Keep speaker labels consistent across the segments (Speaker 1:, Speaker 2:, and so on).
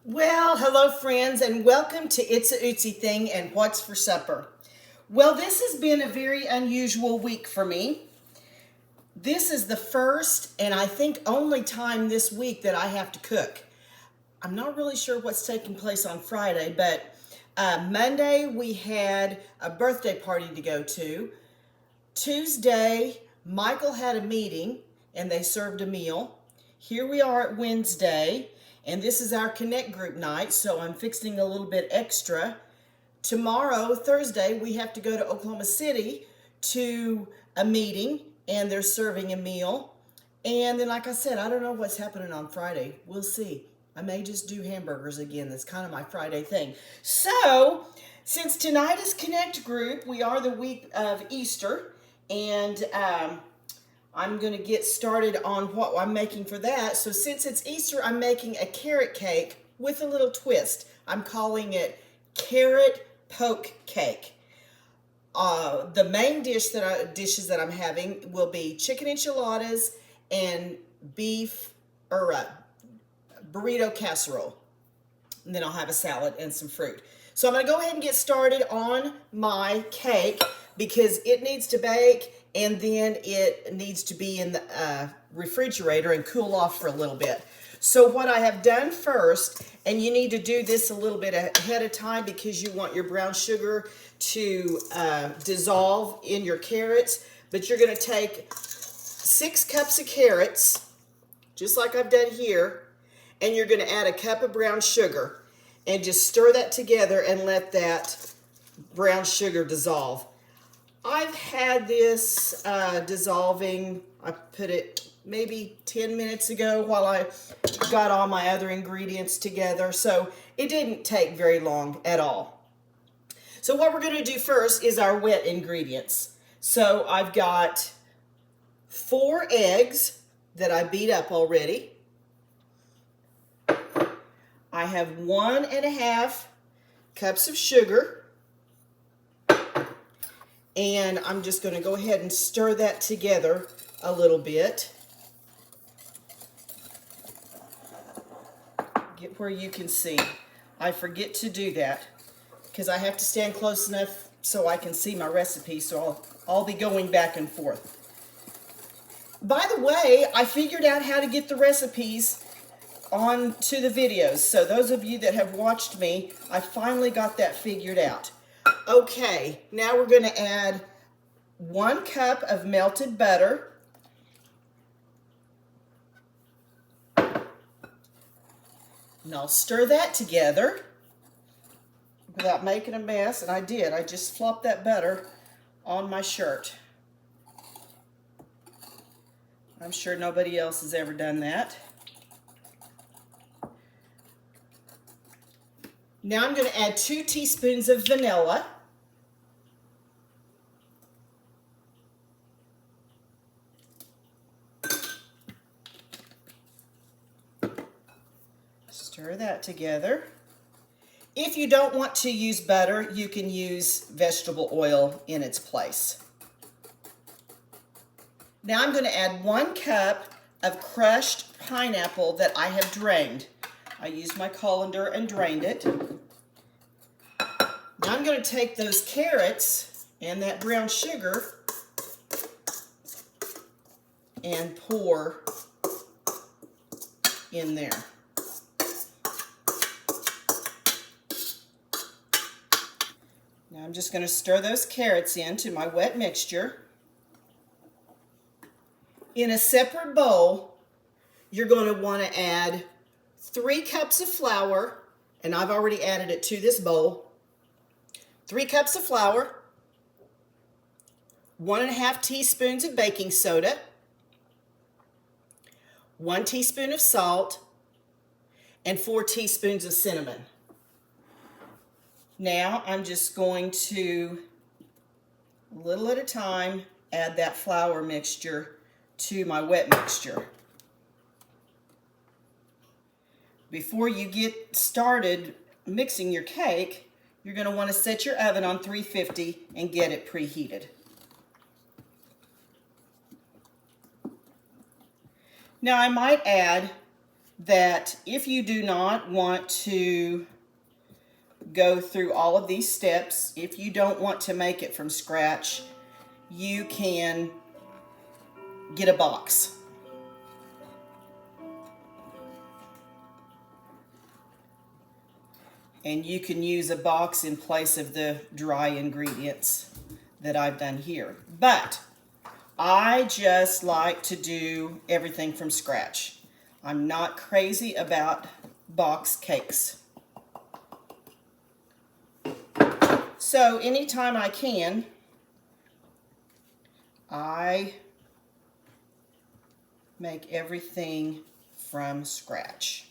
Speaker 1: Well, hello, friends, and welcome to It's a Ootsy Thing and What's for Supper. Well, this has been a very unusual week for me. This is the first and I think only time this week that I have to cook. I'm not really sure what's taking place on Friday, but Monday we had a birthday party to go to. Tuesday, Michael had a meeting and they served a meal. Here we are at Wednesday, and this is our Connect group night, so I'm fixing a little bit extra. Tomorrow, Thursday, we have to go to Oklahoma City to a meeting, and they're serving a meal. And then, like I said, I don't know what's happening on Friday. We'll see. I may just do hamburgers again. That's kind of my Friday thing. So, since tonight is Connect group, we are the week of Easter, and I'm going to get started on what I'm making for that. So since it's Easter, I'm making a carrot cake with a little twist. I'm calling it carrot poke cake. The main dishes that I'm having will be chicken enchiladas and beef or burrito casserole. And then I'll have a salad and some fruit. So I'm going to go ahead and get started on my cake because it needs to bake and then it needs to be in the refrigerator and cool off for a little bit. So what I have done first, and you need to do this a little bit ahead of time because you want your brown sugar to dissolve in your carrots, but you're going to take 6 cups of carrots, just like I've done here, and you're going to add a cup of brown sugar and just stir that together and let that brown sugar dissolve. I've had this dissolving, I put it maybe 10 minutes ago while I got all my other ingredients together, so it didn't take very long at all. So what we're going to do first is our wet ingredients. So I've got 4 eggs that I beat up already. I have 1.5 cups of sugar. And I'm just going to go ahead and stir that together a little bit. Get where you can see. I forget to do that because I have to stand close enough so I can see my recipe, so I'll be going back and forth. By the way, I figured out how to get the recipes onto the videos. So those of you that have watched me, I finally got that figured out. Okay, now we're going to add 1 cup of melted butter. And I'll stir that together without making a mess, and I did. I just flopped that butter on my shirt. I'm sure nobody else has ever done that. Now I'm going to add 2 teaspoons of vanilla. Stir that together. If you don't want to use butter, you can use vegetable oil in its place. Now I'm going to add 1 cup of crushed pineapple that I have drained. I used my colander and drained it. Now I'm going to take those carrots and that brown sugar and pour in there. Now I'm just going to stir those carrots into my wet mixture. In a separate bowl, you're going to want to add 3 cups of flour, and I've already added it to this bowl. 3 cups of flour, 1.5 teaspoons of baking soda, 1 teaspoon of salt, and 4 teaspoons of cinnamon. Now I'm just going to, little at a time, add that flour mixture to my wet mixture. Before you get started mixing your cake, you're going to want to set your oven on 350 and get it preheated. Now I might add that if you do not want to go through all of these steps, if you don't want to make it from scratch, you can get a box. And you can use a box in place of the dry ingredients that I've done here. But I just like to do everything from scratch. I'm not crazy about box cakes. So anytime I can, I make everything from scratch.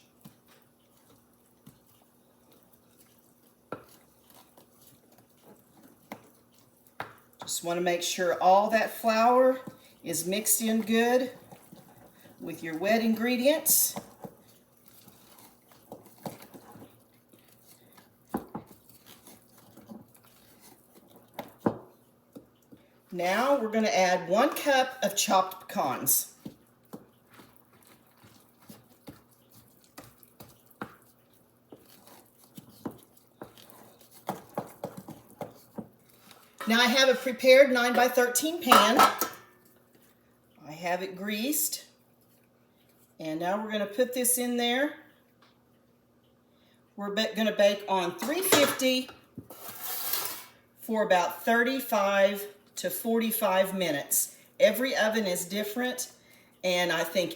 Speaker 1: Just want to make sure all that flour is mixed in good with your wet ingredients. Now we're going to add 1 cup of chopped pecans. Now I have a prepared 9 by 13 pan. I have it greased. And now we're going to put this in there. We're going to bake on 350 for about 35 to 45 minutes. Every oven is different, and I think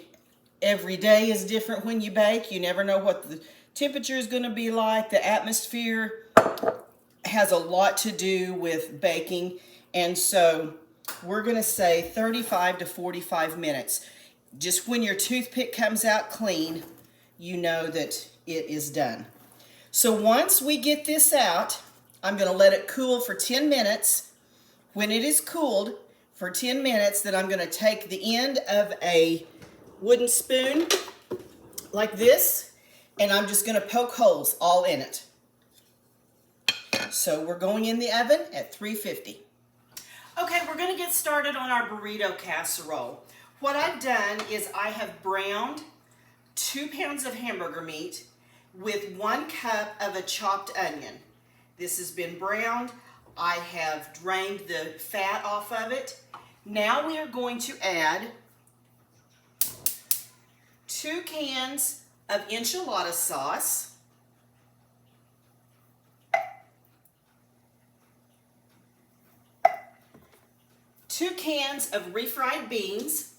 Speaker 1: every day is different when you bake. You never know what the temperature is going to be like. The atmosphere has a lot to do with baking, and so we're going to say 35 to 45 minutes. Just when your toothpick comes out clean, you know that it is done. So once we get this out, I'm going to let it cool for 10 minutes. When it is cooled for 10 minutes, then I'm going to take the end of a wooden spoon like this, and I'm just going to poke holes all in it. So we're going in the oven at 350. Okay, we're going to get started on our burrito casserole. What I've done is I have browned 2 pounds of hamburger meat with 1 cup of a chopped onion. This has been browned. I have drained the fat off of it. Now we are going to add 2 cans of enchilada sauce. 2 cans of refried beans.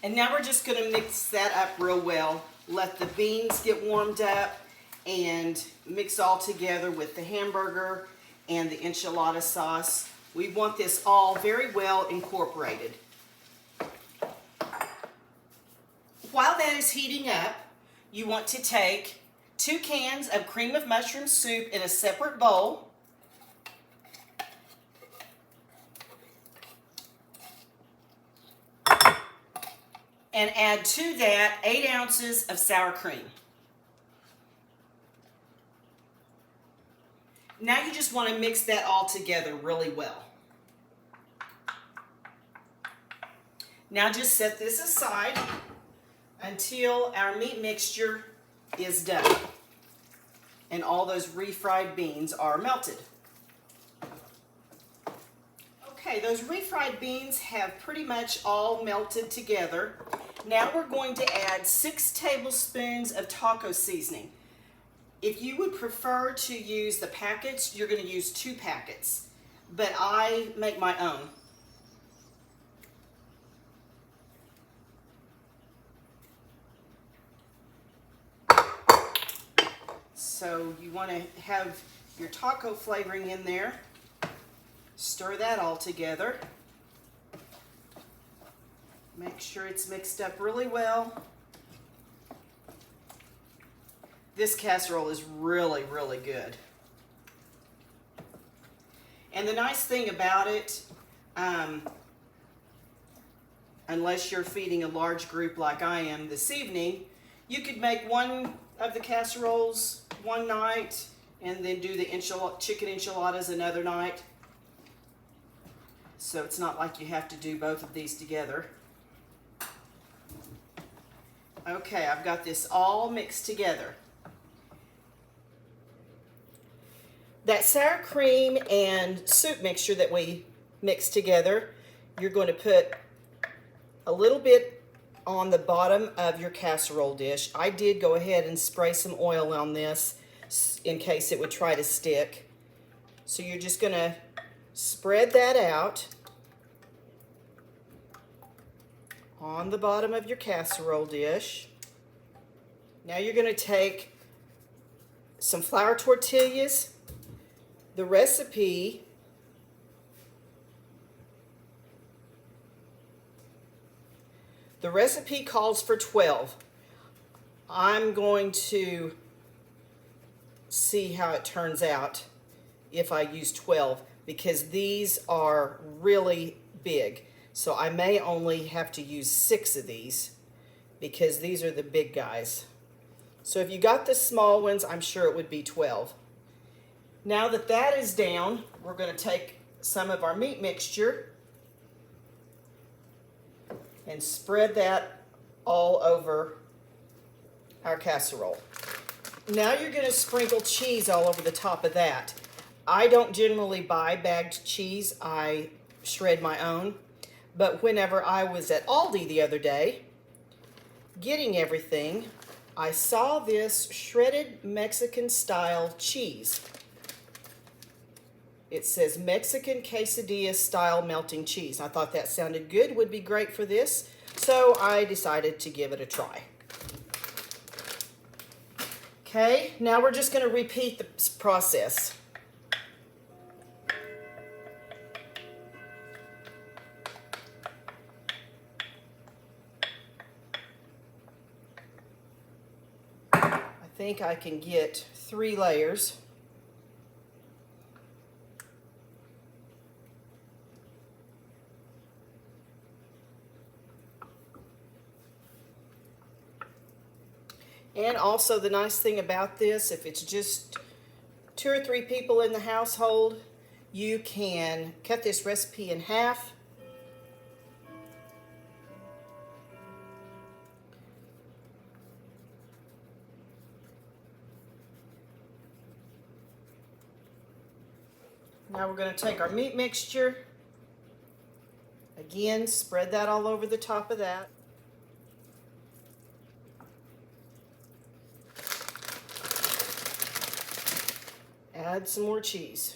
Speaker 1: And now we're just going to mix that up real well. Let the beans get warmed up and mix all together with the hamburger and the enchilada sauce. We want this all very well incorporated. While that is heating up, you want to take 2 cans of cream of mushroom soup in a separate bowl. And add to that 8 ounces of sour cream. Now you just want to mix that all together really well. Now just set this aside until our meat mixture is done and all those refried beans are melted. Okay, those refried beans have pretty much all melted together. Now we're going to add 6 tablespoons of taco seasoning. If you would prefer to use the packets, you're going to use 2 packets, but I make my own. So you want to have your taco flavoring in there. Stir that all together. Make sure it's mixed up really well. This casserole is really, really good. And the nice thing about it, unless you're feeding a large group like I am this evening, you could make one of the casseroles one night and then do the chicken enchiladas another night. So it's not like you have to do both of these together. Okay, I've got this all mixed together. That sour cream and soup mixture that we mixed together, you're going to put a little bit on the bottom of your casserole dish. I did go ahead and spray some oil on this in case it would try to stick. So you're just going to spread that out on the bottom of your casserole dish. Now you're going to take some flour tortillas. The recipe calls for 12. I'm going to see how it turns out if I use 12 because these are really big. So I may only have to use 6 of these because these are the big guys. So if you got the small ones, I'm sure it would be 12. Now that that is down, we're going to take some of our meat mixture and spread that all over our casserole. Now you're going to sprinkle cheese all over the top of that. I don't generally buy bagged cheese. I shred my own. But whenever I was at Aldi the other day, getting everything, I saw this shredded Mexican style cheese. It says Mexican quesadilla style melting cheese. I thought that sounded good, would be great for this, so I decided to give it a try. Okay, now we're just going to repeat the process. I think I can get 3 layers. And also the nice thing about this, if it's just 2 or 3 people in the household, you can cut this recipe in half. Now we're going to take our meat mixture. Again, spread that all over the top of that. Add some more cheese.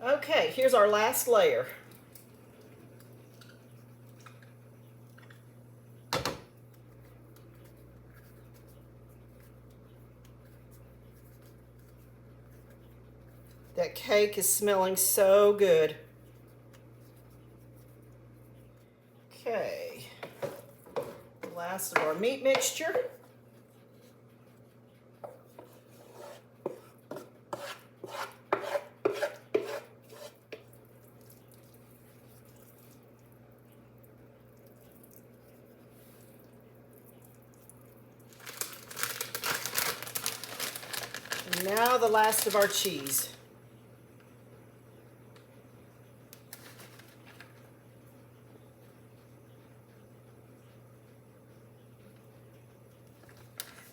Speaker 1: Okay, here's our last layer. That cake is smelling so good. Okay, last of our meat mixture. And now the last of our cheese.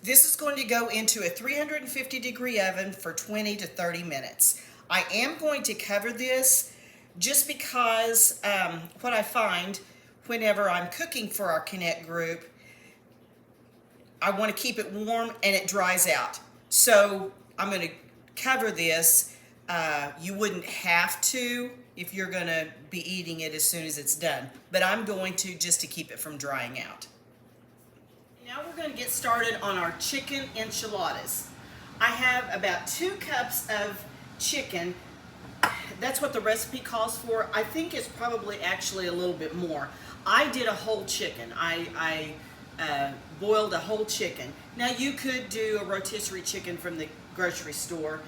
Speaker 1: This is going to go into a 350-degree oven for 20 to 30 minutes. I am going to cover this just because what I find whenever I'm cooking for our Connect group, I want to keep it warm and it dries out. So I'm going to cover this. You wouldn't have to if you're going to be eating it as soon as it's done, but I'm going to just to keep it from drying out. Now we're going to get started on our chicken enchiladas. I have about 2 cups of chicken. That's what the recipe calls for. I think it's probably actually a little bit more. I did a whole chicken. I boiled a whole chicken. Now you could do a rotisserie chicken from the grocery store,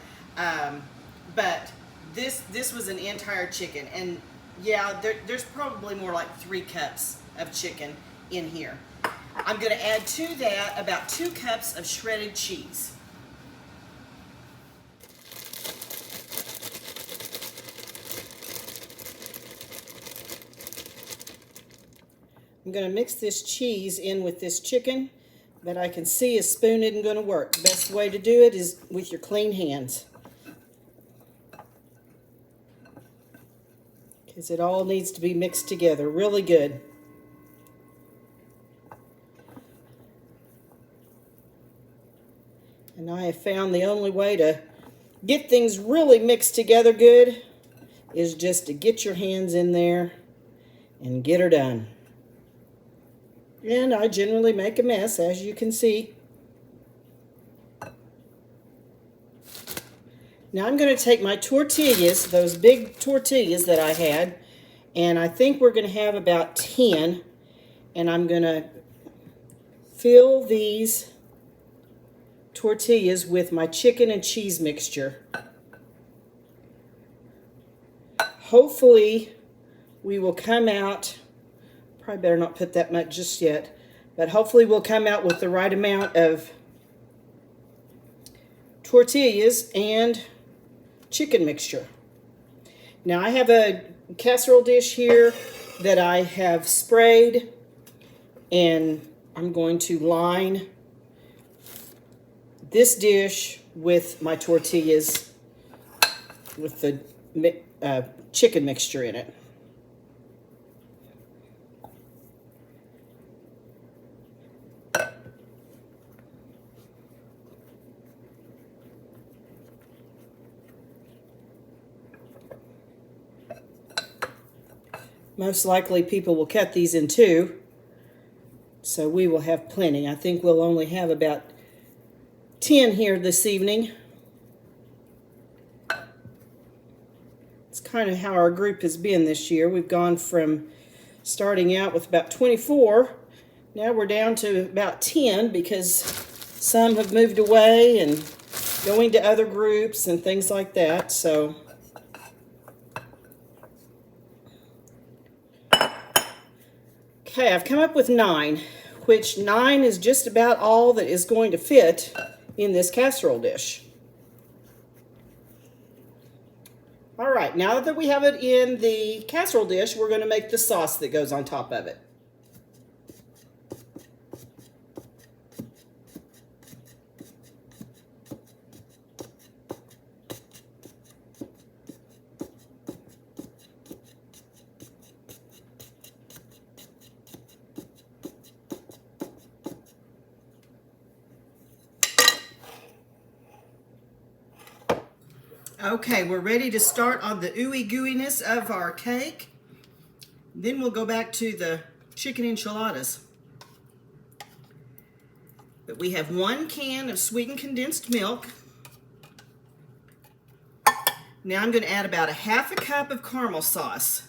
Speaker 1: but this was an entire chicken. And yeah, there's probably more like 3 cups of chicken in here. I'm going to add to that about 2 cups of shredded cheese. I'm going to mix this cheese in with this chicken, but I can see a spoon isn't going to work. The best way to do it is with your clean hands, because it all needs to be mixed together really good. And I have found the only way to get things really mixed together good is just to get your hands in there and get her done. And I generally make a mess, as you can see. Now I'm going to take my tortillas, those big tortillas that I had, and I think we're going to have about 10, and I'm going to fill these tortillas with my chicken and cheese mixture. Hopefully we will come out, probably better not put that much just yet, but hopefully we'll come out with the right amount of tortillas and chicken mixture. Now I have a casserole dish here that I have sprayed, and I'm going to line this dish with my tortillas with the chicken mixture in it. Most likely people will cut these in two, so we will have plenty. I think we'll only have about 10 here this evening. It's kind of how our group has been this year. We've gone from starting out with about 24. Now we're down to about 10 because some have moved away and going to other groups and things like that. So okay, I've come up with 9, which 9 is just about all that is going to fit in this casserole dish. All right, now that we have it in the casserole dish, we're going to make the sauce that goes on top of it. Okay, we're ready to start on the ooey gooiness of our cake. Then we'll go back to the chicken enchiladas. But we have 1 can of sweetened condensed milk. Now I'm going to add about a half a cup of caramel sauce.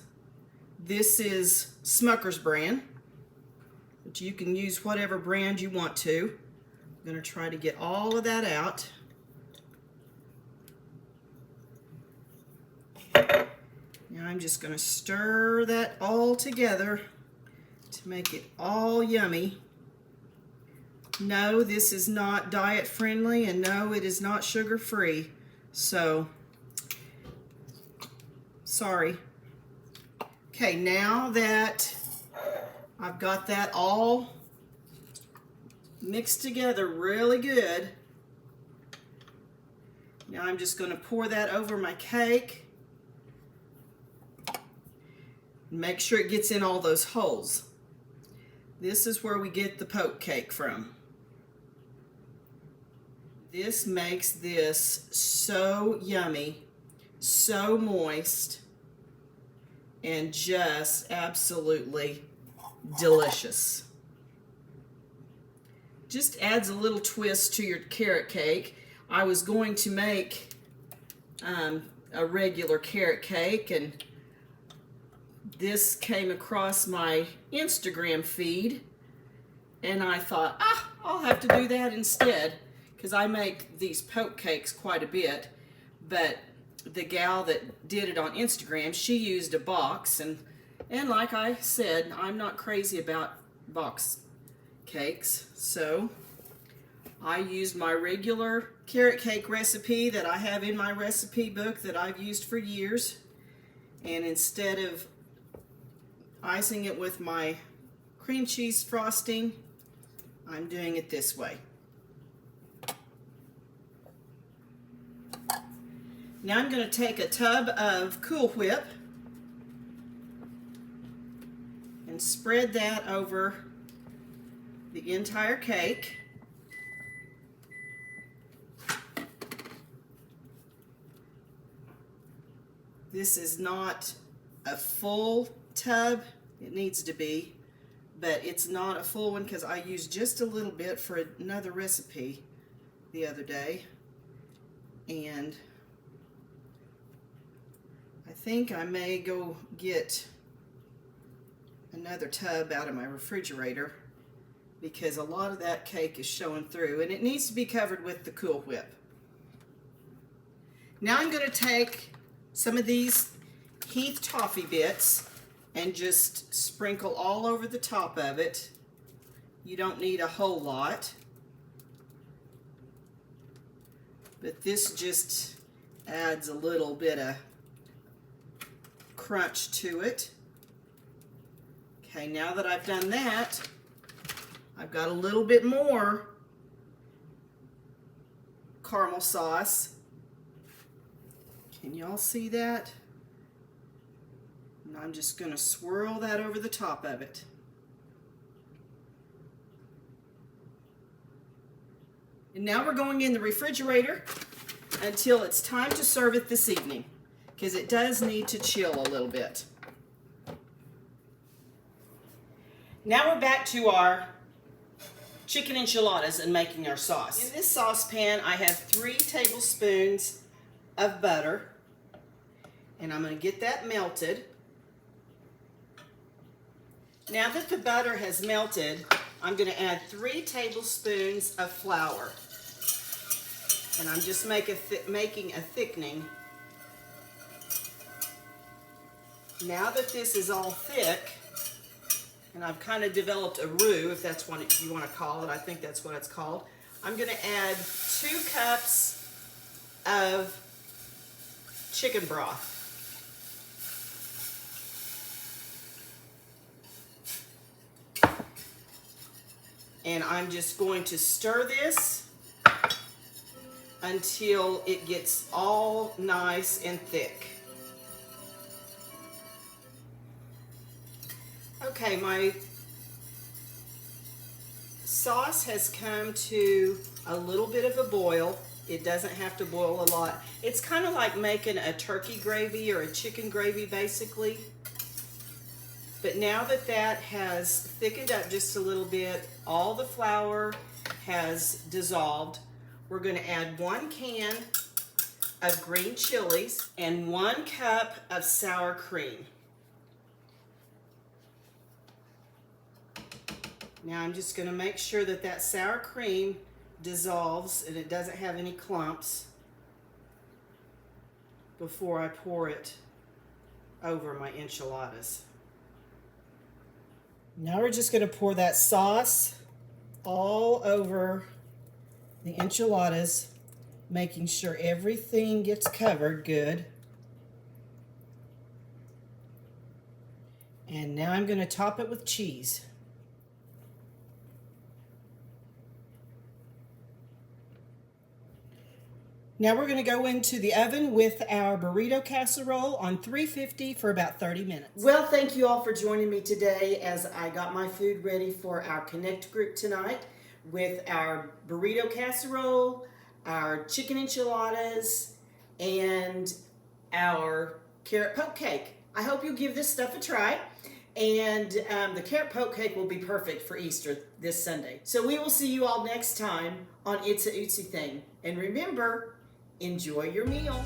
Speaker 1: This is Smucker's brand, but you can use whatever brand you want to. I'm going to try to get all of that out. Now I'm just going to stir that all together to make it all yummy. No, this is not diet friendly, and no, it is not sugar free. So, sorry. Okay, now that I've got that all mixed together really good, now I'm just going to pour that over my cake. Make sure it gets in all those holes. This is where we get the poke cake from. This makes this so yummy, so moist, and just absolutely delicious. Just adds a little twist to your carrot cake. I was going to make a regular carrot cake, and this came across my Instagram feed, and I thought, I'll have to do that instead, because I make these poke cakes quite a bit. But the gal that did it on Instagram, she used a box, and like I said, I'm not crazy about box cakes, so I used my regular carrot cake recipe that I have in my recipe book that I've used for years, and instead of icing it with my cream cheese frosting, I'm doing it this way. Now I'm going to take a tub of Cool Whip and spread that over the entire cake. This is not a full tub, it needs to be, but it's not a full one because I used just a little bit for another recipe the other day, and I think I may go get another tub out of my refrigerator because a lot of that cake is showing through, and it needs to be covered with the Cool Whip. Now I'm going to take some of these Heath toffee bits and just sprinkle all over the top of it. You don't need a whole lot, but this just adds a little bit of crunch to it. Okay, now that I've done that, I've got a little bit more caramel sauce. Can y'all see that? And I'm just going to swirl that over the top of it. And now we're going in the refrigerator until it's time to serve it this evening, because it does need to chill a little bit. Now we're back to our chicken enchiladas and making our sauce. In this saucepan, I have 3 tablespoons of butter, and I'm going to get that melted. Now that the butter has melted, I'm going to add 3 tablespoons of flour, and I'm just making a thickening. Now that this is all thick, and I've kind of developed a roux, if that's what you want to call it, I think that's what it's called, I'm going to add 2 cups of chicken broth. And I'm just going to stir this until it gets all nice and thick. Okay, my sauce has come to a little bit of a boil. It doesn't have to boil a lot. It's kind of like making a turkey gravy or a chicken gravy, basically. But now that that has thickened up just a little bit, all the flour has dissolved, we're going to add 1 can of green chilies and 1 cup of sour cream. Now I'm just going to make sure that that sour cream dissolves and it doesn't have any clumps before I pour it over my enchiladas. Now we're just going to pour that sauce all over the enchiladas, making sure everything gets covered good. And now I'm going to top it with cheese. Now we're going to go into the oven with our burrito casserole on 350 for about 30 minutes. Well, thank you all for joining me today as I got my food ready for our Connect group tonight with our burrito casserole, our chicken enchiladas, and our carrot poke cake. I hope you'll give this stuff a try. And the carrot poke cake will be perfect for Easter this Sunday. So we will see you all next time on It's a Ootsy Thing. And remember, enjoy your meal.